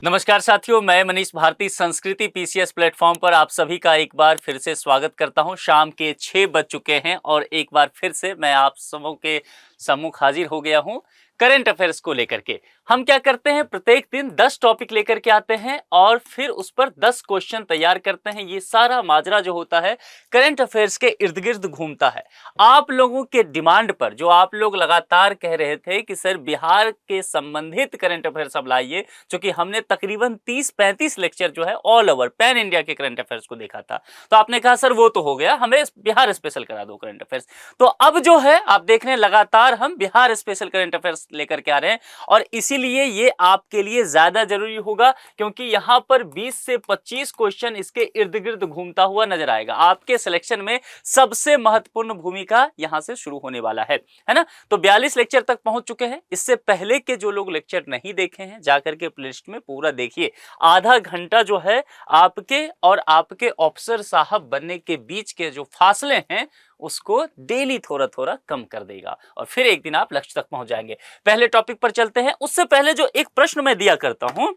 नमस्कार साथियों, मैं मनीष भारती संस्कृति पीसीएस प्लेटफॉर्म पर आप सभी का एक बार फिर से स्वागत करता हूं। शाम के 6 बज चुके हैं और एक बार फिर से मैं आप सबों के सम्मुख हाजिर हो गया हूं करंट अफेयर्स को लेकर के। हम क्या करते हैं, प्रत्येक दिन 10 टॉपिक लेकर के आते हैं और फिर उस पर 10 क्वेश्चन तैयार करते हैं। ये सारा माजरा जो होता है करंट अफेयर्स के इर्द गिर्द घूमता है। आप लोगों के डिमांड पर, जो आप लोग लगातार कह रहे थे कि सर बिहार के संबंधित करंट अफेयर्स अब लाइए, क्योंकि हमने तकरीबन 30-35 लेक्चर जो है ऑल ओवर पैन इंडिया के करंट अफेयर्स को देखा था, तो आपने कहा सर वो तो हो गया, हमें बिहार स्पेशल करा दो करंट अफेयर्स। तो अब जो है आप देख रहे हैं लगातार हम बिहार स्पेशल करंट अफेयर्स लेकर के आ रहे हैं और इसीलिए ये आपके लिए ज्यादा जरूरी होगा, क्योंकि यहां पर 20 से 25 क्वेश्चन इसके इर्द गिर्द घूमता हुआ नजर आएगा। आपके सिलेक्शन में सबसे महत्वपूर्ण भूमिका यहां से शुरू होने वाला है ना। तो 42 लेक्चर तक पहुंच चुके हैं। इससे पहले के जो लोग लेक्चर नहीं देखे हैं, जाकर के प्लेलिस्ट में पूरा देखिए। आधा घंटा जो है आपके और आपके ऑफिसर साहब बनने के बीच के जो फासले हैं उसको डेली थोड़ा थोड़ा कम कर देगा और फिर एक दिन आप लक्ष्य तक पहुंच जाएंगे। पहले टॉपिक पर चलते हैं। उससे पहले जो एक प्रश्न मैं दिया करता हूं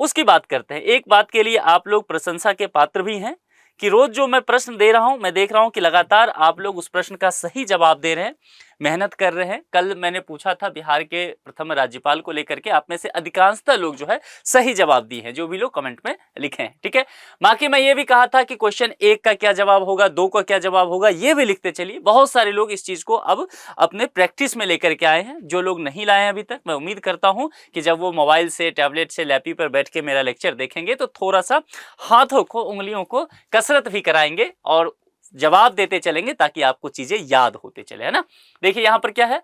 उसकी बात करते हैं। एक बात के लिए आप लोग प्रशंसा के पात्र भी हैं कि रोज जो मैं प्रश्न दे रहा हूं, मैं देख रहा हूं कि लगातार आप लोग उस प्रश्न का सही जवाब दे रहे हैं, मेहनत कर रहे हैं। कल मैंने पूछा था बिहार के प्रथम राज्यपाल को लेकर के, आप में से अधिकांशतः लोग जो है सही जवाब दिए हैं, जो भी लोग कमेंट में लिखे हैं, ठीक है। बाकी मैं ये भी कहा था कि क्वेश्चन 1 का क्या जवाब होगा, 2 का क्या जवाब होगा, ये भी लिखते चलिए। बहुत सारे लोग इस चीज को अब अपने प्रैक्टिस में लेकर के आए हैं। जो लोग नहीं लाए हैं अभी तक, मैं उम्मीद करता हूं कि जब वो मोबाइल से, टैबलेट से, लैपटॉप पर बैठ के मेरा लेक्चर देखेंगे तो थोड़ा सा हाथों को, उंगलियों को कसरत भी कराएंगे और जवाब देते चलेंगे ताकि आपको चीजें याद होते चले, है ना। देखिए यहां पर क्या है,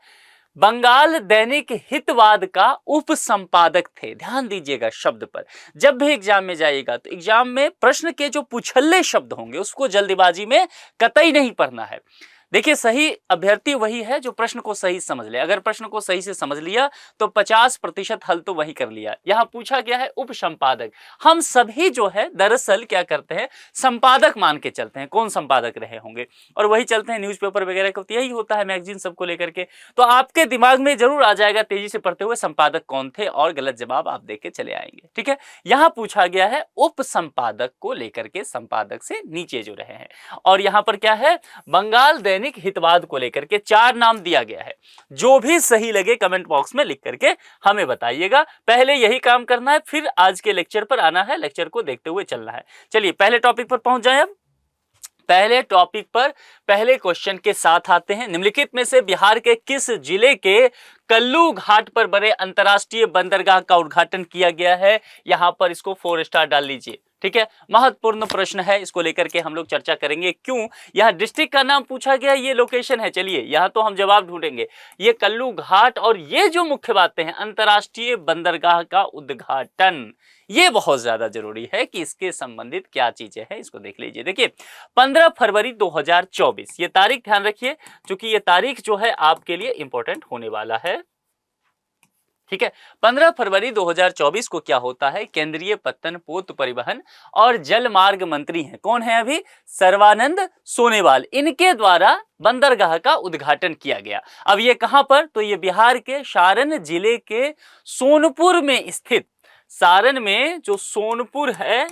बंगाल दैनिक हितवाद का उप संपादक थे। ध्यान दीजिएगा शब्द पर। जब भी एग्जाम में जाइएगा तो एग्जाम में प्रश्न के जो पुछल्ले शब्द होंगे उसको जल्दबाजी में कतई नहीं पढ़ना है। देखिए सही अभ्यर्थी वही है जो प्रश्न को सही समझ ले। अगर प्रश्न को सही से समझ लिया तो 50% हल तो वही कर लिया। यहां पूछा गया है उप संपादक। हम सभी जो है दरअसल क्या करते हैं, संपादक मान के चलते हैं, कौन संपादक रहे होंगे, और वही चलते हैं न्यूज़पेपर वगैरह का, तो यही होता है मैगजीन सबको लेकर के। तो आपके दिमाग में जरूर आ जाएगा तेजी से पढ़ते हुए संपादक कौन थे और गलत जवाब आप देके चले आएंगे, ठीक है। यहां पूछा गया है उप संपादक को लेकर के, संपादक से नीचे जो रहे हैं। और यहां पर क्या है, बंगाल दैनिक हितवाद को लेकर के 4 नाम दिया गया है। जो भी सही लगे कमेंट बॉक्स में लिख करके हमें बताइएगा। पहले यही काम करना है, फिर आज के लेक्चर पर आना है, लेक्चर को देखते हुए चलना है। चलिए पहले टॉपिक पर पहुंच जाएं। अब पहले टॉपिक पर पहले क्वेश्चन के साथ आते हैं। निम्नलिखित में से बिहार के किस जिले के कल्लू घाट पर बने अंतरराष्ट्रीय बंदरगाह का उद्घाटन किया गया है। यहां पर इसको 4 स्टार डाल लीजिए, ठीक है। महत्वपूर्ण प्रश्न है, इसको लेकर के हम लोग चर्चा करेंगे। क्यों यहां डिस्ट्रिक्ट का नाम पूछा गया, ये लोकेशन है। चलिए यहां तो हम जवाब ढूंढेंगे। ये कल्लू घाट और ये जो मुख्य बातें हैं, अंतरराष्ट्रीय बंदरगाह का उद्घाटन, ये बहुत ज्यादा जरूरी है कि इसके संबंधित क्या चीजें हैं, इसको देख लीजिए। देखिए 15 फरवरी 2024 ये तारीख ध्यान रखिए, क्योंकि ये तारीख जो है आपके लिए इंपॉर्टेंट होने वाला है, ठीक है। 15 फरवरी 2024 को क्या होता है, केंद्रीय पत्तन, पोत परिवहन और जल मार्ग मंत्री हैं, कौन है अभी, सर्बानंद सोनोवाल। इनके द्वारा बंदरगाह का उद्घाटन किया गया। अब ये कहां पर, तो ये बिहार के सारण जिले के सोनपुर में स्थित, सारण में जो सोनपुर है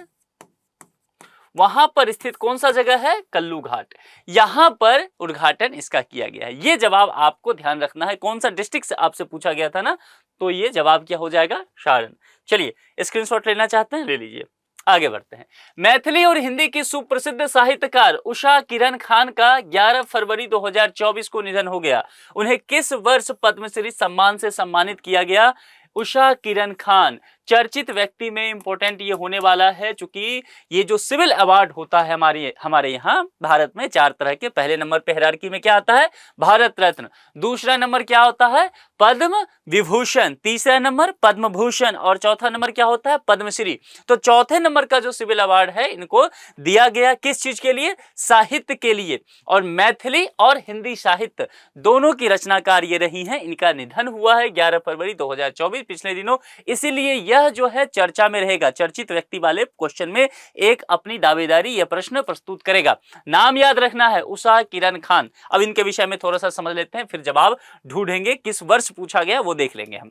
वहां पर स्थित कौन सा जगह है, कल्लू घाट। यहां पर उद्घाटन इसका किया गया है। ये जवाब आपको ध्यान रखना है। कौन सा डिस्ट्रिक्ट से आपसे पूछा गया था ना, तो ये जवाब क्या हो जाएगा, सारण। चलिए स्क्रीनशॉट लेना चाहते हैं, ले लीजिए। आगे बढ़ते हैं। मैथिली और हिंदी की सुप्रसिद्ध साहित्यकार उषा किरण खान का 11 फरवरी 2024 को निधन हो गया। उन्हें किस वर्ष पद्मश्री सम्मान से सम्मानित किया गया। उषा किरण खान चर्चित व्यक्ति में इंपॉर्टेंट ये होने वाला है, क्योंकि ये जो सिविल अवार्ड होता है हमारे यहाँ भारत में 4 तरह के। पहले नंबर पे हायरार्की में क्या आता है, भारत रत्न। दूसरा नंबर क्या होता है, पद्म विभूषण। तीसरा नंबर पद्म भूषण और चौथा नंबर क्या होता है, पद्मश्री। तो चौथे नंबर का जो सिविल अवार्ड है इनको दिया गया किस चीज के लिए, साहित्य के लिए। और मैथिली और हिंदी साहित्य दोनों की रचनाकार ये रही हैं। इनका निधन हुआ है 11 फरवरी 2024 पिछले दिनों, इसीलिए यह जो है चर्चा में रहेगा। चर्चित व्यक्ति वाले क्वेश्चन में एक अपनी दावेदारी यह प्रश्न प्रस्तुत करेगा। नाम याद रखना है, उषा किरण खान। अब इनके विषय में थोड़ा सा समझ लेते हैं, फिर जवाब ढूंढेंगे। किस वर्ष पूछा गया वो देख लेंगे हम।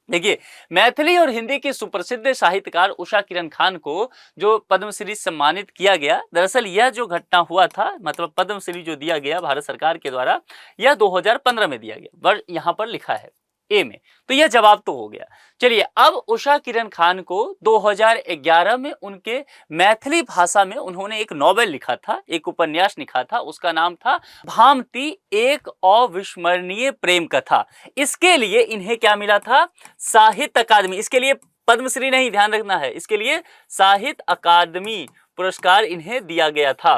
देखिए, मैथिली और हिंदी की सुप्रसिद्ध साहित्यकार उषा किरण खान को जो पद्मश्री सम्मानित किया गया, दरअसल यह जो घटना हुआ था, मतलब पद्मश्री जो दिया गया भारत सरकार के द्वारा, यह 2015 में दिया गया। वर्ष यहाँ पर लिखा है ए में, तो यह जवाब तो हो गया। चलिए, अब उषा किरण खान को 2011 में उनके मैथिली भाषा में उन्होंने एक नॉवेल लिखा था, एक उपन्यास लिखा था, उसका नाम था भामती, एक अविस्मरणीय प्रेम कथा। इसके लिए इन्हें क्या मिला था? साहित्य अकादमी। इसके लिए पद्मश्री नहीं, ध्यान रखना है, इसके लिए साहित्य अकादमी पुरस्कार इन्हें दिया गया था,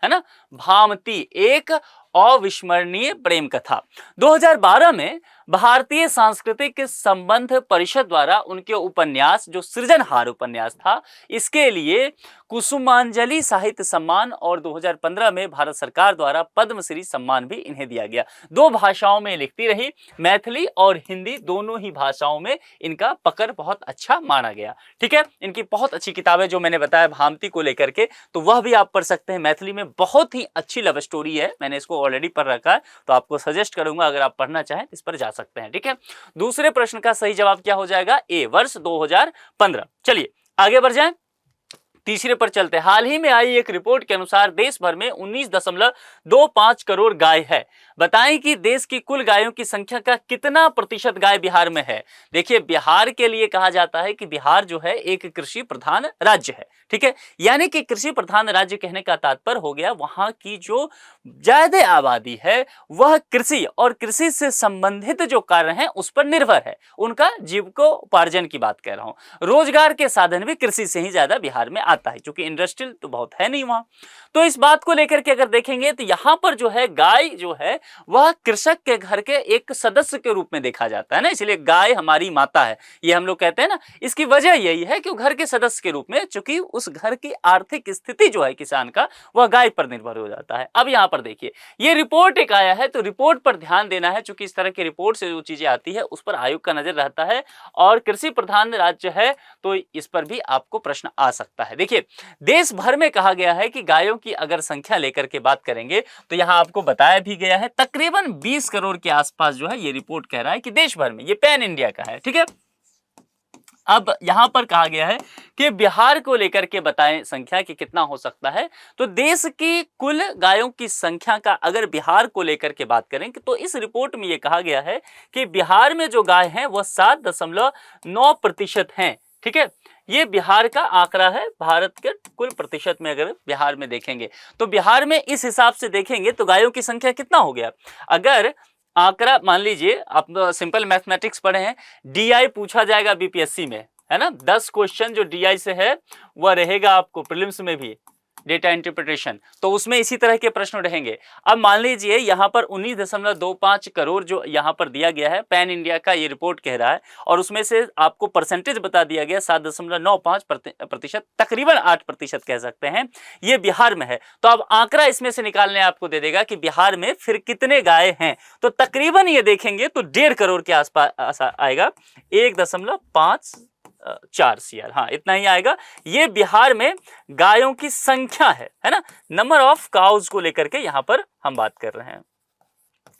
है ना। भामती, एक अविस्मरणीय प्रेम कथा। 2012 में भारतीय सांस्कृतिक संबंध परिषद द्वारा उनके उपन्यास, जो सृजनहार उपन्यास था, इसके लिए कुसुमांजलि साहित्य सम्मान और 2015 में भारत सरकार द्वारा पद्मश्री सम्मान भी इन्हें दिया गया। 2 भाषाओं में लिखती रही, मैथिली और हिंदी, दोनों ही भाषाओं में इनका पकड़ बहुत अच्छा माना गया। ठीक है, इनकी बहुत अच्छी किताबें जो मैंने बताया भामती को लेकर के, तो वह भी आप पढ़ सकते हैं। मैथिली में बहुत ही अच्छी लव स्टोरी है, मैंने इसको ऑलरेडी पढ़ रखा है, तो आपको सजेस्ट करूंगा अगर आप पढ़ना चाहें इस पर जा सकते हैं। ठीक है, दूसरे प्रश्न का सही जवाब क्या हो जाएगा? ए, वर्ष 2015। चलिए आगे बढ़ जाएं, तीसरे पर चलते हैं। हाल ही में आई एक रिपोर्ट के अनुसार देश भर में 19.25 करोड़ गाय है। बताएं कि देश की कुल गायों की संख्या का कितना प्रतिशत गाय बिहार में है। देखिए, बिहार के लिए कहा जाता है कि बिहार जो है एक कृषि प्रधान राज्य है। ठीक है, यानी कि कृषि प्रधान राज्य कहने का तात्पर्य हो गया वहां की जो ज्यादा आबादी है वह कृषि और कृषि से संबंधित जो कार्य हैं उस पर निर्भर है, उनका जीविकोपार्जन की बात कह रहा हूं। रोजगार के साधन भी कृषि से ही ज्यादा बिहार में आता है, क्योंकि इंडस्ट्रियल तो बहुत है नहीं वहां। तो इस बात को लेकर के अगर देखेंगे तो यहां पर जो है गाय जो है वह कृषक के घर के एक सदस्य के रूप में देखा जाता है ना, इसलिए गाय हमारी माता है, ये हम लोग कहते हैं ना। इसकी वजह यही है कि वो घर के सदस्य के रूप में, चूंकि उस घर की आर्थिक स्थिति जो है किसान का वह गाय पर निर्भर हो जाता है। अब यहां पर देखिए, ये रिपोर्ट एक आया है, तो रिपोर्ट पर ध्यान देना है, चूंकि इस तरह की रिपोर्ट से जो चीजें आती है उस पर आयोग का नजर रहता है, और कृषि प्रधान राज्य है तो इस पर भी आपको प्रश्न आ सकता है। देखिए, देश भर में कहा गया है कि गायों की अगर संख्या लेकर के बात करेंगे तो यहां आपको बताया भी गया है तकरीबन 20 करोड़ के आसपास जो है ये रिपोर्ट कह रहा है कि देश भर में, ये पैन इंडिया का है। ठीक है, अब यहां पर कहा गया है कि बिहार को लेकर के बताएं संख्या कि कितना हो सकता है। तो देश की कुल गायों की संख्या का अगर बिहार को लेकर के बात करें तो इस रिपोर्ट में यह कहा गया है कि बिहार में जो गाय हैं वह 7.9% हैं। ठीक है, ये बिहार का आंकड़ा है, भारत के कुल प्रतिशत में अगर बिहार में देखेंगे तो बिहार में इस हिसाब से देखेंगे तो गायों की संख्या कितना हो गया। अगर आंकड़ा मान लीजिए, आप सिंपल मैथमेटिक्स पढ़े हैं, डीआई पूछा जाएगा बीपीएससी में, है ना, 10 क्वेश्चन जो डीआई से है वह रहेगा आपको प्रीलिम्स में भी, डेटा इंटरप्रिटेशन, तो उसमें इसी तरह के प्रश्न रहेंगे। अब मान लीजिए यहाँ पर 19.25 करोड़ जो यहाँ पर दिया गया है, पैन इंडिया का ये रिपोर्ट कह रहा है, और उसमें से आपको परसेंटेज बता दिया गया 7.95%, तकरीबन 8% कह सकते हैं, ये बिहार में है। तो अब आंकड़ा इसमें से निकालने आपको दे देगा कि बिहार में फिर कितने गाय हैं, तो तकरीबन ये देखेंगे तो 1.5 करोड़ के आसपास आएगा, 1.54 CR, हाँ इतना ही आएगा। ये बिहार में गायों की संख्या है ना, नंबर ऑफ काउज को लेकर के यहां पर हम बात कर रहे हैं,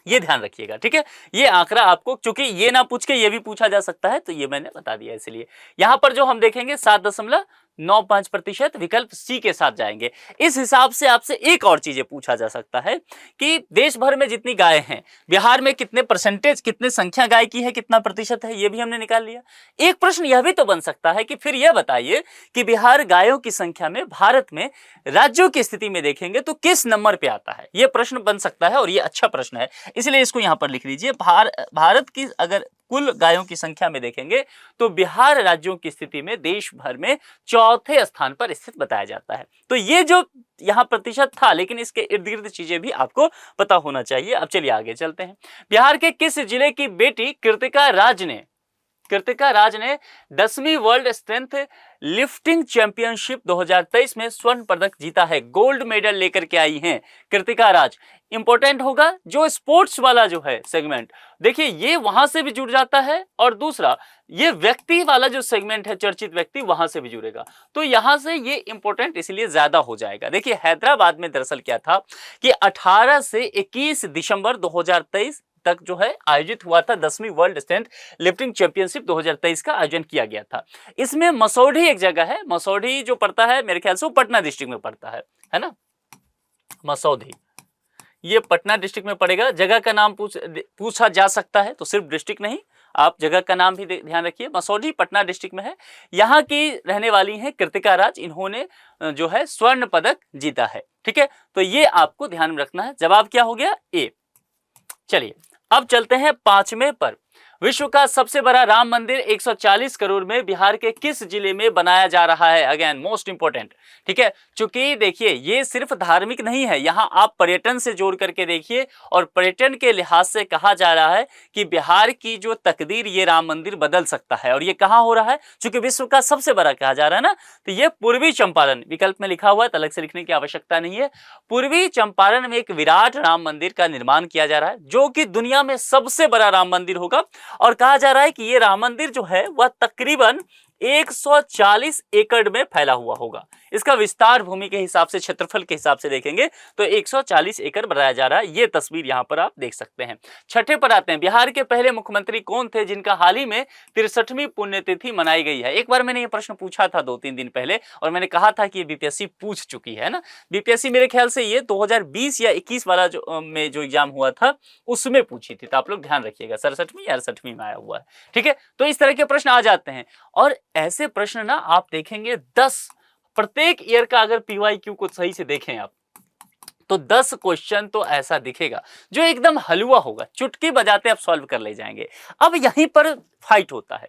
ये ध्यान रखिएगा। ठीक है, ये आंकड़ा आपको, चूंकि ये ना पूछ के ये भी पूछा जा सकता है तो ये मैंने बता दिया, इसलिए यहां पर जो हम देखेंगे 7.95% विकल्प सी के साथ जाएंगे। इस हिसाब से आपसे एक और चीजें पूछा जा सकता है कि देश भर में जितनी गाय हैं बिहार में कितने परसेंटेज, कितने संख्या गाय की है, कितना प्रतिशत है, ये भी हमने निकाल लिया। एक प्रश्न यह भी तो बन सकता है कि फिर यह बताइए कि बिहार गायों की संख्या में भारत में राज्यों की स्थिति में देखेंगे तो किस नंबर पे आता है, यह प्रश्न बन सकता है, और यह अच्छा प्रश्न है, इसलिए इसको यहां पर लिख लीजिए। भारत की अगर कुल गायों की संख्या में देखेंगे तो बिहार राज्यों की स्थिति में देश भर में 4थे स्थान पर स्थित बताया जाता है। तो ये जो यहां प्रतिशत था, लेकिन इसके इर्द गिर्द चीजें भी आपको पता होना चाहिए। अब चलिए आगे चलते हैं। बिहार के किस जिले की बेटी कृतिका राज ने 10वीं वर्ल्ड स्ट्रेंथ लिफ्टिंग चैंपियनशिप 2023 में स्वर्ण पदक जीता है, गोल्ड मेडल लेकर के आई हैं कृतिका राज। इंपॉर्टेंट होगा जो स्पोर्ट्स वाला जो है सेगमेंट, देखिए ये वहां से भी जुड़ जाता है, और दूसरा ये व्यक्ति वाला जो सेगमेंट है, चर्चित व्यक्ति, वहां से भी जुड़ेगा, तो यहां से ये इंपॉर्टेंट इसलिए ज्यादा हो जाएगा। देखिए हैदराबाद में दरअसल क्या था कि 18 से 21 दिसंबर 2023 तक जो है आयोजित हुआ था। 10वीं वर्ल्ड स्ट्रेंथ लिफ्टिंग चैंपियनशिप 2023 का आयोजन किया गया था। इसमें मसौढ़ी एक जगह है, मसौढ़ी जो पड़ता है मेरे ख्याल से वो पटना डिस्ट्रिक्ट में पड़ता है ना, मसौढ़ी ये पटना डिस्ट्रिक्ट में पड़ेगा। जगह का नाम पूछा जा सकता है, तो सिर्फ डिस्ट्रिक्ट नहीं, आप जगह का नाम भी ध्यान रखिए। मसौढ़ी पटना डिस्ट्रिक्ट में है। यहाँ की रहने वाली हैं कृतिका राज, इन्होंने जो है स्वर्ण पदक जीता है। ठीक है, तो ये आपको ध्यान में रखना है। जवाब क्या हो गया? ए। चलिए अब चलते हैं 5वें पर। विश्व का सबसे बड़ा राम मंदिर 140 करोड़ में बिहार के किस जिले में बनाया जा रहा है? Again most important. ठीक है, चूंकि देखिए ये सिर्फ धार्मिक नहीं है, यहां आप पर्यटन से जोड़ करके देखिए, और पर्यटन के लिहाज से कहा जा रहा है कि बिहार की जो तकदीर ये राम मंदिर बदल सकता है। और ये कहां हो रहा है? चूंकि विश्व का सबसे बड़ा कहा जा रहा है ना, तो ये पूर्वी चंपारण, विकल्प में लिखा हुआ है, अलग से लिखने की आवश्यकता नहीं है। पूर्वी चंपारण में एक विराट राम मंदिर का निर्माण किया जा रहा है, जो कि दुनिया में सबसे बड़ा राम मंदिर होगा। और कहा जा रहा है कि ये राम मंदिर जो है वह तकरीबन 140 एकड़ में फैला हुआ होगा। इसका विस्तार भूमि के हिसाब से, क्षेत्रफल के हिसाब से देखेंगे तो 140 एकड़ बनाया जा रहा है। ये तस्वीर यहां पर आप देख सकते हैं। छठे पर आते हैं। बिहार के पहले मुख्यमंत्री कौन थे जिनका हाल ही में 63वीं पुण्यतिथि मनाई गई है? एक बार मैंने ये प्रश्न पूछा था 2-3 दिन पहले, और मैंने कहा था कि ये बीपीएससी पूछ चुकी है ना। बीपीएससी मेरे ख्याल से ये 2020 या 21 वाला में जो एग्जाम हुआ था उसमें पूछी थी, तो आप लोग ध्यान रखिएगा। 67वीं या 68वीं में आया हुआ है। ठीक है, तो इस तरह के प्रश्न आ जाते हैं। और ऐसे प्रश्न ना आप देखेंगे 10 प्रत्येक ईयर का, अगर पीवाईक्यू को सही से देखें आप, तो 10 क्वेश्चन तो ऐसा दिखेगा जो एकदम हलवा होगा, चुटकी बजाते आप सॉल्व कर ले जाएंगे। अब यहीं पर फाइट होता है।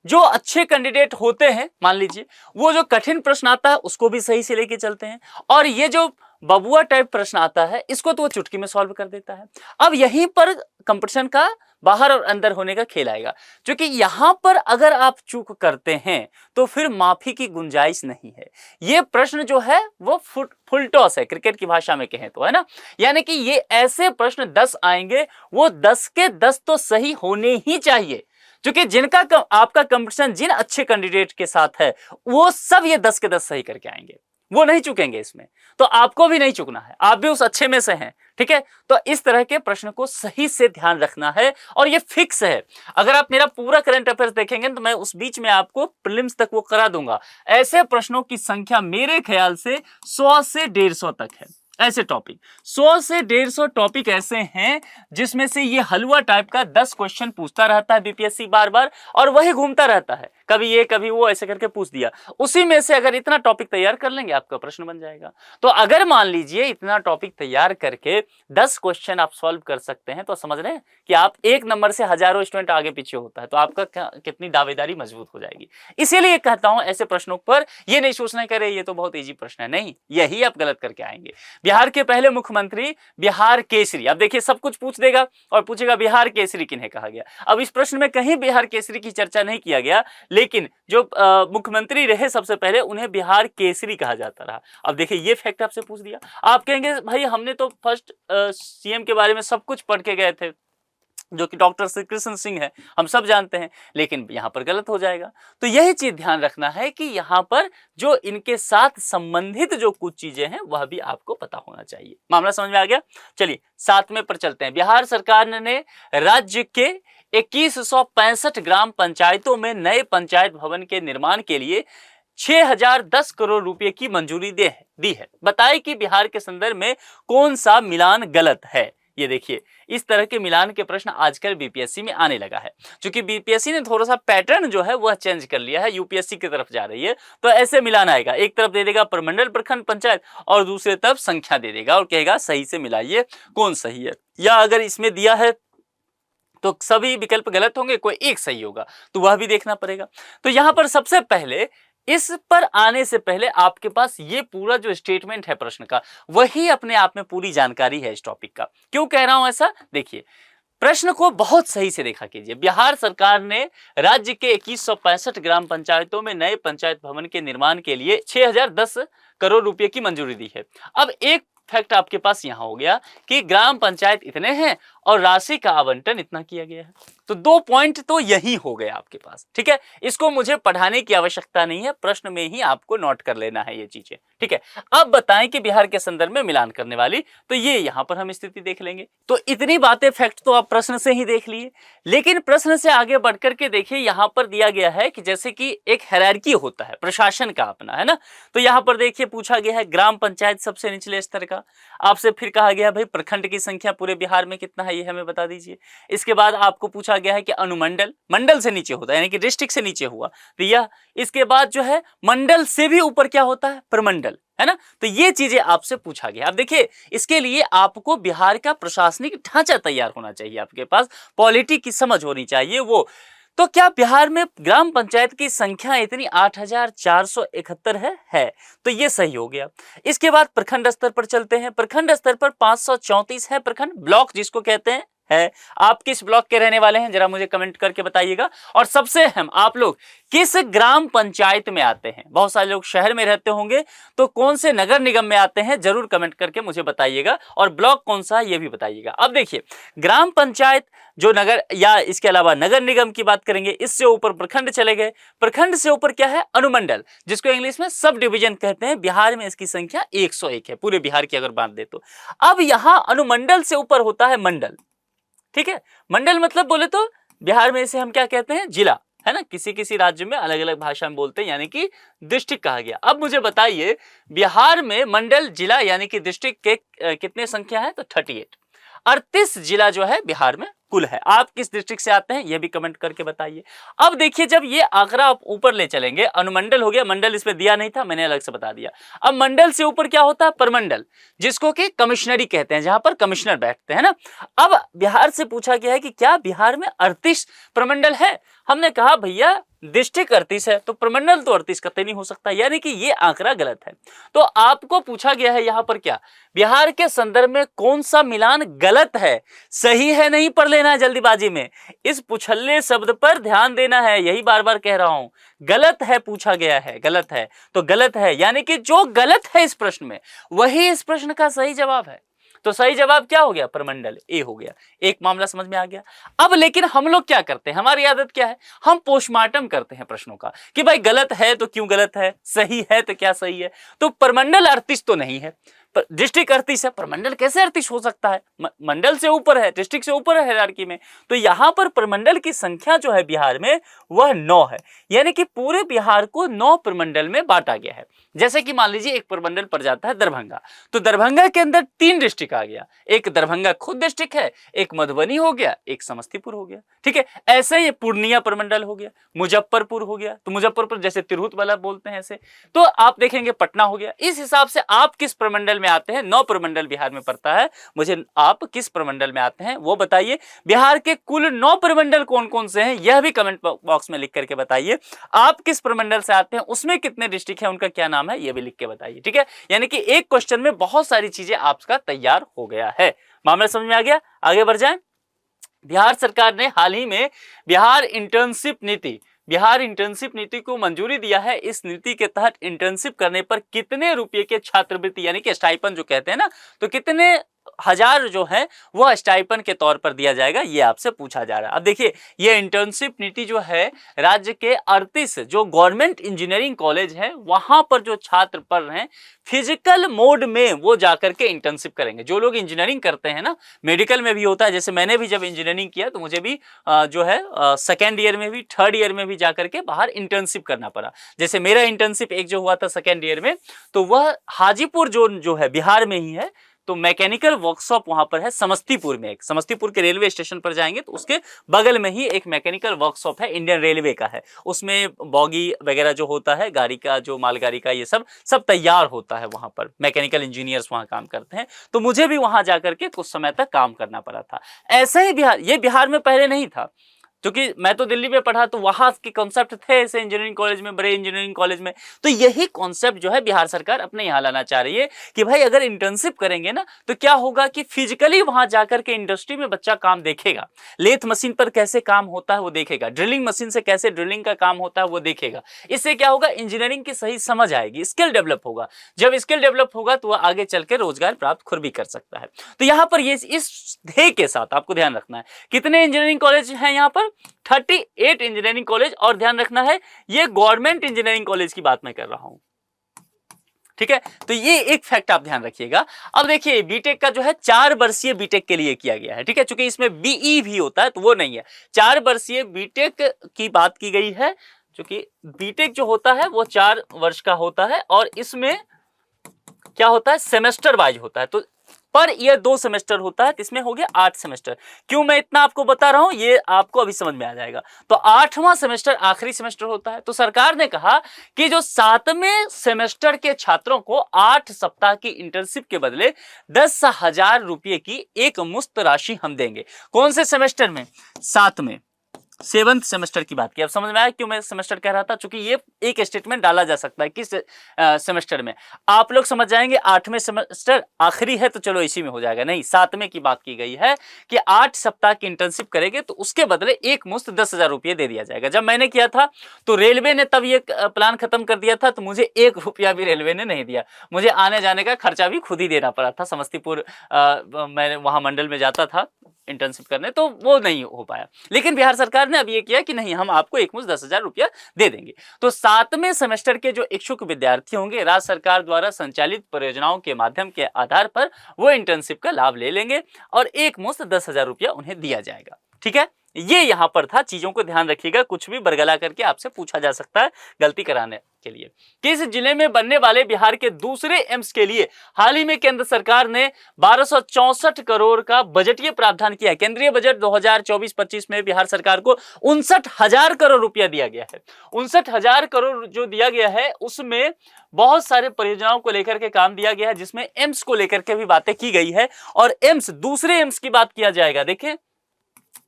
जो अच्छे कैंडिडेट होते हैं, मान लीजिए वो जो कठिन प्रश्न आता है उसको भी सही से लेके चलते हैं, और ये जो बबुआ टाइप प्रश्न आता है इसको तो वो चुटकी में सॉल्व कर देता है। अब यहीं पर कंपटीशन का बाहर और अंदर होने का खेल आएगा, क्योंकि यहां पर अगर आप चूक करते हैं तो फिर माफी की गुंजाइश नहीं है। ये प्रश्न जो है वो फुल टॉस है, क्रिकेट की भाषा में कहें तो, है ना। यानी कि ये ऐसे प्रश्न 10 आएंगे, वो 10 के 10 तो सही होने ही चाहिए, क्योंकि जिनका आपका कंपटीशन जिन अच्छे कैंडिडेट के साथ है वो सब ये 10 के 10 सही करके आएंगे, वो नहीं चुकेंगे इसमें। तो आपको भी नहीं चुकना है, आप भी उस अच्छे में से हैं। ठीक है, तो इस तरह के प्रश्न को सही से ध्यान रखना है, और ये फिक्स है। अगर आप मेरा पूरा करंट अफेयर्स देखेंगे तो मैं उस बीच में आपको प्रीलिम्स तक वो करा दूंगा। ऐसे प्रश्नों की संख्या मेरे ख्याल से 100 से 150 तक है। ऐसे टॉपिक 100 से 150 टॉपिक ऐसे हैं जिसमें से ये हलवा टाइप का 10 क्वेश्चन पूछता रहता है बीपीएससी बार बार, और वही घूमता रहता है, कभी ये कभी वो ऐसे करके पूछ दिया। उसी में से अगर इतना टॉपिक तैयार कर लेंगे आपका प्रश्न बन जाएगा। तो अगर मान लीजिए इतना टॉपिक तैयार करके 10 क्वेश्चन आप सॉल्व कर सकते हैं, तो समझ रहे हैं कि आप 1 नंबर से हजारों स्टूडेंट आगे पीछे होता है, तो आपका कितनी दावेदारी मजबूत हो जाएगी। इसीलिए कहता हूं ऐसे प्रश्नों पर ये नहीं सोचना करे ये तो बहुत ईजी प्रश्न है, नहीं, यही आप गलत करके आएंगे। बिहार के पहले मुख्यमंत्री बिहार केसरी, अब देखिए सब कुछ पूछ देगा और पूछेगा बिहार केसरी किन्हें कहा गया। अब इस प्रश्न में कहीं बिहार केसरी की चर्चा नहीं किया गया, लेकिन जो मुख्यमंत्री रहे सबसे पहले उन्हें बिहार केसरी कहा जाता रहा। अब देखिए ये फैक्ट आपसे पूछ दिया, आप कहेंगे भाई हमने तो फर्स्ट सीएम के बारे में सब कुछ पढ़ के गए थे जो कि डॉक्टर श्री कृष्ण सिंह है, हम सब जानते हैं, लेकिन यहां पर गलत हो जाएगा। तो यही चीज ध्यान रखना है कि यहां पर जो इनके साथ संबंधित जो कुछ चीजें हैं वह भी आपको पता होना चाहिए। मामला समझ में आ गया। चलिए 7वें पर चलते हैं। बिहार सरकार ने राज्य के 2165 ग्राम पंचायतों में नए पंचायत भवन के निर्माण के लिए 6010 करोड़ रुपए की मंजूरी दी है। बताएं कि बिहार के संदर्भ में कौन सा मिलान गलत है। ये देखिए इस तरह के मिलान के प्रश्न आजकल बीपीएससी में आने लगा है, क्योंकि बीपीएससी ने थोड़ा सा पैटर्न जो है वह चेंज कर लिया है, यूपीएससी की तरफ जा रही है। तो ऐसे मिलान आएगा, एक तरफ दे देगा प्रमंडल प्रखंड पंचायत और दूसरे तरफ संख्या दे देगा और कहेगा सही से मिलाइए कौन सही है। या अगर इसमें दिया है तो सभी विकल्प गलत होंगे, कोई एक सही होगा, तो वह भी देखना पड़ेगा। तो यहां पर सबसे पहले इस पर आने से पहले आपके पास ये पूरा जो स्टेटमेंट है प्रश्न का वही अपने आप में पूरी जानकारी है इस टॉपिक का। क्यों कह रहा हूं ऐसा, देखिए प्रश्न को बहुत सही से देखा कीजिए। बिहार सरकार ने राज्य के 2165 ग्राम पंचायतों में नए पंचायत भवन के निर्माण के लिए 6010 करोड़ रुपए की मंजूरी दी है। अब एक फैक्ट आपके पास यहां हो गया कि ग्राम पंचायत इतने हैं और राशि का आवंटन इतना किया गया है। तो 2 पॉइंट तो यही हो गए आपके पास, ठीक है। इसको मुझे पढ़ाने की आवश्यकता नहीं है, प्रश्न में ही आपको नोट कर लेना है ये चीजें, ठीक है। अब बताएं कि बिहार के संदर्भ में मिलान करने वाली, तो ये यहां पर हम स्थिति देख लेंगे। तो इतनी बातें फैक्ट तो आप प्रश्न से ही देख लिए, लेकिन प्रश्न से आगे बढ़कर के देखिए, यहां पर दिया गया है कि जैसे कि एक हायरार्की होता है प्रशासन का अपना, है ना। तो यहां पर देखिए पूछा गया है ग्राम पंचायत सबसे निचले स्तर का, आपसे फिर कहा गया भाई प्रखंड की संख्या पूरे बिहार में कितना है ये हमें बता दीजिए। इसके बाद आपको पूछा गया है कि अनुमंडल, मंडल से नीचे होता है यानी कि डिस्ट्रिक्ट से नीचे हुआ तो यह, इसके बाद जो है मंडल से भी ऊपर क्या होता है, प्रमंडल, है ना। तो ये चीजें आपसे पूछा गया। अब देखिए इसके लिए आपको बिहार का प्रशासनिक ढांचा तैयार होना चाहिए, आपके पास पॉलिटी की समझ होनी चाहिए वो। तो क्या बिहार में ग्राम पंचायत की संख्या इतनी 8471 है, तो ये सही हो गया। इसके बाद प्रखंड स्तर पर चलते हैं, प्रखंड स्तर पर 534 है प्रखंड, ब्लॉक जिसको कहते हैं है। आप किस ब्लॉक के रहने वाले हैं जरा मुझे कमेंट करके बताइएगा। और सबसे अहम, आप लोग किस ग्राम पंचायत में आते हैं, बहुत सारे लोग शहर में रहते होंगे तो कौन से नगर निगम में आते हैं जरूर कमेंट करके मुझे बताइएगा, और ब्लॉक कौन सा है ये भी बताइएगा। अब देखिए ग्राम पंचायत जो नगर या इसके अलावा नगर निगम की बात करेंगे, इससे ऊपर प्रखंड चले गए, प्रखंड से ऊपर क्या है, अनुमंडल, जिसको इंग्लिश में सब डिवीजन कहते हैं। बिहार में इसकी संख्या 101 है, पूरे बिहार की अगर बात दे तो। अब यहां अनुमंडल से ऊपर होता है मंडल, ठीक है। मंडल मतलब बोले तो बिहार में इसे हम क्या कहते हैं, जिला, है ना। किसी किसी राज्य में अलग अलग भाषा में बोलते हैं, यानी कि डिस्ट्रिक्ट कहा गया। अब मुझे बताइए बिहार में मंडल, जिला यानी कि डिस्ट्रिक्ट के कितने संख्या है, तो 38, 38 जिला जो है बिहार में कुल है। आप किस डिस्ट्रिक्ट से आते हैं ये भी कमेंट करके बताइए। अब देखिए जब ये आंकड़ा आप ऊपर ले चलेंगे, अनुमंडल हो गया, मंडल इसमें दिया नहीं था, मैंने अलग से बता दिया। अब मंडल से ऊपर क्या होता है, प्रमंडल, जिसको कि कमिश्नरी कहते हैं, जहां पर कमिश्नर बैठते हैं ना। अब बिहार से पूछा गया है कि क्या बिहार में 38 प्रमंडल है, हमने कहा भैया डिस्ट्रिक्ट 38 है तो प्रमंडल तो 38 कतई नहीं हो सकता, यानी कि ये आंकड़ा गलत है। तो आपको पूछा गया है यहां पर क्या, बिहार के संदर्भ में कौन सा मिलान गलत है, सही है नहीं पढ़ लेना है जल्दीबाजी में, इस पुछल्ले शब्द पर ध्यान देना है, यही बार बार कह रहा हूं। गलत है पूछा गया है, गलत है तो गलत है, यानी कि जो गलत है इस प्रश्न में वही इस प्रश्न का सही जवाब है। तो सही जवाब क्या हो गया, प्रमंडल, ए हो गया। एक मामला समझ में आ गया। अब लेकिन हम लोग क्या करते हैं, हमारी आदत क्या है, हम पोस्टमार्टम करते हैं प्रश्नों का कि भाई गलत है तो क्यों गलत है, सही है तो क्या सही है। तो प्रमंडल 38 तो नहीं है, डिस्ट्रिक्ट 38 है, प्रमंडल कैसे 38 हो सकता है, मंडल से ऊपर है, डिस्ट्रिक्ट से ऊपर है हायरार्की में। तो यहां पर प्रमंडल की संख्या जो है बिहार में वह 9 है, यानी कि पूरे बिहार को 9 प्रमंडल में बांटा गया है। जैसे कि मान लीजिए एक प्रमंडल पड़ जाता है दरभंगा, तो दरभंगा के अंदर 3 डिस्ट्रिक्ट आ गया, एक दरभंगा खुद डिस्ट्रिक्ट है, एक मधुबनी हो गया, एक समस्तीपुर हो गया, ठीक है। ऐसे ही पूर्णिया प्रमंडल हो गया, मुजफ्फरपुर हो गया, तो मुजफ्फरपुर जैसे तिरहुत वाला बोलते हैं ऐसे, तो आप देखेंगे पटना हो गया। इस हिसाब से आप किस प्रमंडल में आते हैं, 9 प्रमंडल बिहार में पड़ता है, मुझे आप किस प्रमंडल में आते हैं वो बताइए। बिहार के कुल 9 प्रमंडल कौन कौन से हैं यह भी कमेंट बॉक्स में लिख करके बताइए। आप किस प्रमंडल से आते हैं, उसमें कितने डिस्ट्रिक्ट है, उनका क्या नाम है, यह भी लिख के बताइए, ठीक है। यानी कि एक क्वेश्चन में बहुत सारी चीजें आपका तैयार हो गया है। मामला समझ में आ गया, आगे बढ़ जाएं। बिहार सरकार ने हाल ही में बिहार इंटर्नशिप नीति को मंजूरी दिया है। इस नीति के तहत इंटर्नशिप करने पर कितने रुपए के छात्रवृत्ति यानी कि स्टाइपेंड जो कहते हैं ना, तो कितने हजार जो है वह स्टाइपेंड के तौर पर दिया जाएगा, ये आपसे पूछा जा रहा है। अब देखिए ये इंटर्नशिप नीति जो है राज्य के 38 जो गवर्नमेंट इंजीनियरिंग कॉलेज है वहां पर जो छात्र पढ़ रहे हैं फिजिकल मोड में वो जाकर के इंटर्नशिप करेंगे। जो लोग इंजीनियरिंग करते हैं ना, मेडिकल में भी होता है, जैसे मैंने भी जब इंजीनियरिंग किया तो मुझे भी जो है सेकेंड ईयर में भी थर्ड ईयर में भी जाकर के बाहर इंटर्नशिप करना पड़ा। जैसे मेरा इंटर्नशिप एक जो हुआ था सेकेंड ईयर में, तो वह हाजीपुर जो है बिहार में ही है, तो मैकेनिकल वर्कशॉप वहां पर है समस्तीपुर में। एक समस्तीपुर के रेलवे स्टेशन पर जाएंगे तो उसके बगल में ही एक मैकेनिकल वर्कशॉप है, इंडियन रेलवे का है। उसमें बॉगी वगैरह जो होता है गाड़ी का, जो मालगाड़ी का, ये सब तैयार होता है वहां पर, मैकेनिकल इंजीनियर्स वहां काम करते हैं। तो मुझे भी वहां जाकर के कुछ समय तक काम करना पड़ा था। ऐसे ही बिहार, ये बिहार में पहले नहीं था, क्योंकि मैं तो दिल्ली में पढ़ा तो वहां के कॉन्सेप्ट थे ऐसे इंजीनियरिंग कॉलेज में, बड़े इंजीनियरिंग कॉलेज में। तो यही कॉन्सेप्ट जो है बिहार सरकार अपने यहाँ लाना चाह रही है कि भाई अगर इंटर्नशिप करेंगे ना तो क्या होगा कि फिजिकली वहां जाकर के इंडस्ट्री में बच्चा काम देखेगा, लेथ मशीन पर कैसे काम होता है वो देखेगा, ड्रिलिंग मशीन से कैसे ड्रिलिंग का काम होता है वो देखेगा। इससे क्या होगा, इंजीनियरिंग की सही समझ आएगी, स्किल डेवलप होगा। जब स्किल डेवलप होगा तो वह आगे चल के रोजगार प्राप्त खुद भी कर सकता है। तो यहाँ पर ये इस ध्येय के साथ आपको ध्यान रखना है। कितने इंजीनियरिंग कॉलेज हैं यहाँ पर? 38 इंजीनियरिंग कॉलेज। और ध्यान रखना है ये गवर्नमेंट इंजीनियरिंग कॉलेज की बात मैं कर रहा हूं, ठीक है। तो ये एक फैक्ट आप ध्यान रखिएगा। अब देखिए बीटेक का जो है 4 वर्षीय बीटेक के लिए किया गया है, ठीक है। चूंकि इसमें बीई भी होता है तो वो नहीं है, 4 वर्षीय बीटेक की बात की गई है। क्योंकि बीटेक जो होता है वो 4 वर्ष का होता है और इसमें क्या होता है, सेमेस्टर वाइज होता है। तो पर ईयर 2 सेमेस्टर होता है, इसमें हो गया 8 सेमेस्टर। क्यों मैं इतना आपको बता रहा हूं, ये आपको अभी समझ में आ जाएगा। तो 8वां सेमेस्टर आखिरी सेमेस्टर होता है। तो सरकार ने कहा कि जो 7वें सेमेस्टर के छात्रों को 8 सप्ताह की इंटर्नशिप के बदले 10,000 रुपये की एक मुफ्त राशि हम देंगे। कौन से सेमेस्टर में? 7वें 7th सेमेस्टर की बात की। अब समझ में आया क्यों मैं सेमेस्टर कह रहा था? क्योंकि ये एक स्टेटमेंट डाला जा सकता है किस सेमेस्टर में। आप लोग समझ जाएंगे 8वें सेमेस्टर आखिरी है तो चलो इसी में हो जाएगा, नहीं, 7वें की बात की गई है कि 8 सप्ताह की इंटर्नशिप करेंगे तो उसके बदले एक मुफ्त 10,000 रुपये दे दिया जाएगा। जब मैंने किया था तो रेलवे ने तब ये प्लान खत्म कर दिया था, तो मुझे 1 रुपया भी रेलवे ने नहीं दिया। मुझे आने जाने का खर्चा भी खुद ही देना पड़ा था। समस्तीपुर मैं वहां मंडल में जाता था इंटर्नशिप करने, तो वो नहीं हो पाया। लेकिन बिहार सरकार ने अब ये किया कि नहीं, हम आपको एक मुश्त 10,000 रुपया दे देंगे। तो 7वें सेमेस्टर के जो इच्छुक विद्यार्थी होंगे, राज्य सरकार द्वारा संचालित परियोजनाओं के माध्यम के आधार पर वो इंटर्नशिप का लाभ ले लेंगे और एक मुश्त 10,000 रुपया उन्हें दिया जाएगा, ठीक है। ये यहां पर था, चीजों को ध्यान रखिएगा, कुछ भी बरगला करके आपसे पूछा जा सकता है गलती कराने के लिए। किस जिले में बनने वाले बिहार के दूसरे एम्स के लिए हाल ही में केंद्र सरकार ने 1264 करोड़ का बजटीय प्रावधान किया है? केंद्रीय बजट 2024-25 में बिहार सरकार को 59,000 करोड़ रुपया दिया गया है। 59,000 करोड़ जो दिया गया है उसमें बहुत सारे परियोजनाओं को लेकर के काम दिया गया है, जिसमें एम्स को लेकर के भी बातें की गई है। और एम्स, दूसरे एम्स की बात किया जाएगा। देखिए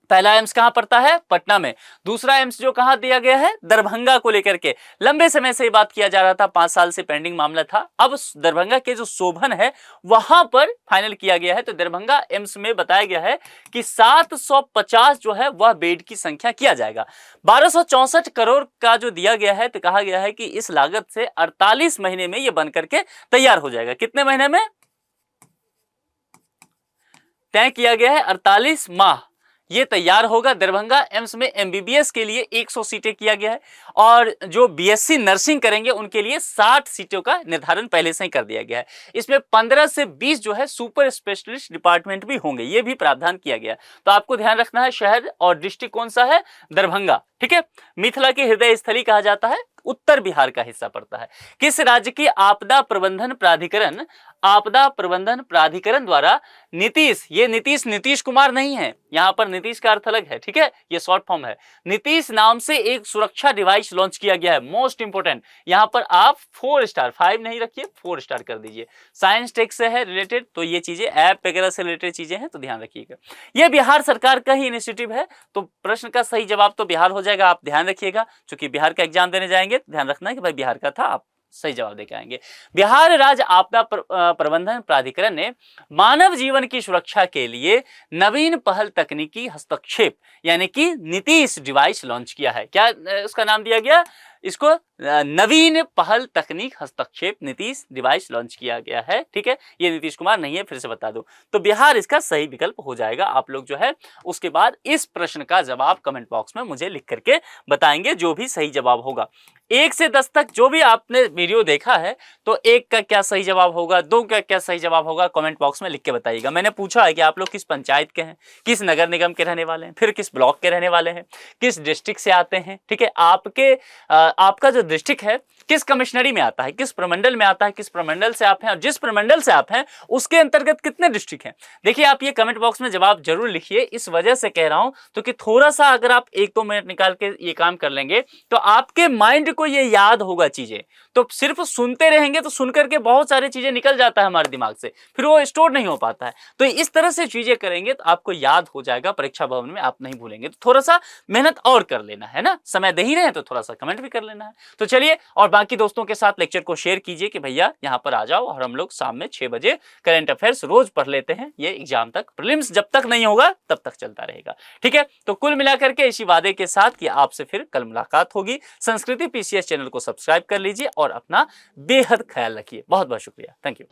पहला एम्स कहां पड़ता है? पटना में। दूसरा एम्स जो कहां दिया गया है? दरभंगा को लेकर के लंबे समय से बात किया जा रहा था, 5 साल से पेंडिंग मामला था। अब दरभंगा के जो शोभन है वहां पर फाइनल किया गया है। तो दरभंगा एम्स में बताया गया है कि 750 जो है वह बेड की संख्या किया जाएगा। 1264 करोड़ का जो दिया गया है, तो कहा गया है कि इस लागत से 48 महीने में यह बन करके तैयार हो जाएगा। कितने महीने में तय किया गया है? 48 माह ये तैयार होगा। दरभंगा एम्स में एमबीबीएस के लिए 100 सीटें किया गया है और जो बीएससी नर्सिंग करेंगे उनके लिए 60 सीटों का निर्धारण पहले से ही कर दिया गया है। इसमें 15 से 20 जो है सुपर स्पेशलिस्ट डिपार्टमेंट भी होंगे, ये भी प्रावधान किया गया। तो आपको ध्यान रखना है शहर और डिस्ट्रिक्ट कौन सा है? दरभंगा, ठीक है। मिथिला की हृदय स्थली कहा जाता है, उत्तर बिहार का हिस्सा पड़ता है। किस राज्य की आपदा प्रबंधन प्राधिकरण द्वारा नीतीश, ये नीतीश कुमार नहीं है, यहां पर नीतीश का अर्थ अलग है, ठीक है, ये शॉर्ट फॉर्म है। नीतीश नाम से एक सुरक्षा डिवाइस लॉन्च किया गया है। मोस्ट इंपोर्टेंट, यहां पर आप 4 स्टार, 5 नहीं रखिए, 4 स्टार कर दीजिए। साइंस टेक से है रिलेटेड, तो ये चीजें ऐप वगैरह से रिलेटेड चीजें हैं, तो ध्यान रखिएगा। यह बिहार सरकार का ही इनिशिएटिव है। तो प्रश्न का सही जवाब तो बिहार हो जाएगा, आप ध्यान रखिएगा। क्योंकि बिहार का एग्जाम देने जाएंगे तो ध्यान रखना है कि भाई बिहार का था, आप सही जवाब देके आएंगे। बिहार राज्य आपदा प्रबंधन प्राधिकरण ने मानव जीवन की सुरक्षा के लिए नवीन पहल तकनीकी हस्तक्षेप यानी कि नीतीश डिवाइस लॉन्च किया है। क्या उसका नाम दिया गया? इसको नवीन पहल तकनीक हस्तक्षेप नीतीश डिवाइस लॉन्च किया गया है, ठीक है। ये नीतीश कुमार नहीं है, फिर से बता दूं। तो बिहार इसका सही विकल्प हो जाएगा। आप लोग जो है उसके बाद इस प्रश्न का जवाब कमेंट बॉक्स में मुझे लिख करके बताएंगे, जो भी सही जवाब होगा। 1 से 10 तक जो भी आपने वीडियो देखा है, तो 1 का क्या सही जवाब होगा, 2 का क्या सही जवाब होगा, कमेंट बॉक्स में लिख के बताइएगा। मैंने पूछा है कि आप लोग किस पंचायत के हैं, किस नगर निगम के रहने वाले हैं, फिर किस ब्लॉक के रहने वाले हैं, किस डिस्ट्रिक्ट से आते हैं, ठीक है। आपका जो डिस्ट्रिक्ट है किस कमिश्नरी में आता है, किस प्रमंडल में आता है, किस प्रमंडल से आप हैं, और जिस प्रमंडल से आप हैं उसके अंतर्गत कितने डिस्ट्रिक्ट हैं। देखिए आप ये कमेंट बॉक्स में जवाब जरूर लिखिए, इस वजह से कह रहा हूं तो कि थोड़ा सा अगर आप 1-2 मिनट निकाल के ये काम कर लेंगे तो आपके माइंड को ये याद होगा चीजें। तो सिर्फ सुनते रहेंगे तो सुनकर के बहुत सारी चीजें निकल जाता है हमारे दिमाग से, फिर वो स्टोर नहीं हो पाता है। तो इस तरह से चीजें करेंगे तो आपको याद हो जाएगा, परीक्षा भवन में आप नहीं भूलेंगे। तो थोड़ा सा मेहनत और कर लेना है ना, समय दे ही रहे हैं तो थोड़ा सा कमेंट भी कर लेना है। तो चलिए, और बाकी दोस्तों के साथ लेक्चर को शेयर कीजिए कि भैया यहाँ पर आ जाओ और हम लोग शाम में 6 बजे करंट अफेयर्स रोज पढ़ लेते हैं। ये एग्जाम तक, प्रीलिम्स जब तक नहीं होगा तब तक चलता रहेगा। ठीक है, तो कुल मिलाकर के इसी वादे के साथ कि आपसे फिर कल मुलाकात होगी। संस्कृति पीसीएस चैनल को सब्सक्राइब कर लीजिए और अपना बेहद ख्याल रखिए। बहुत बहुत शुक्रिया, थैंक यू।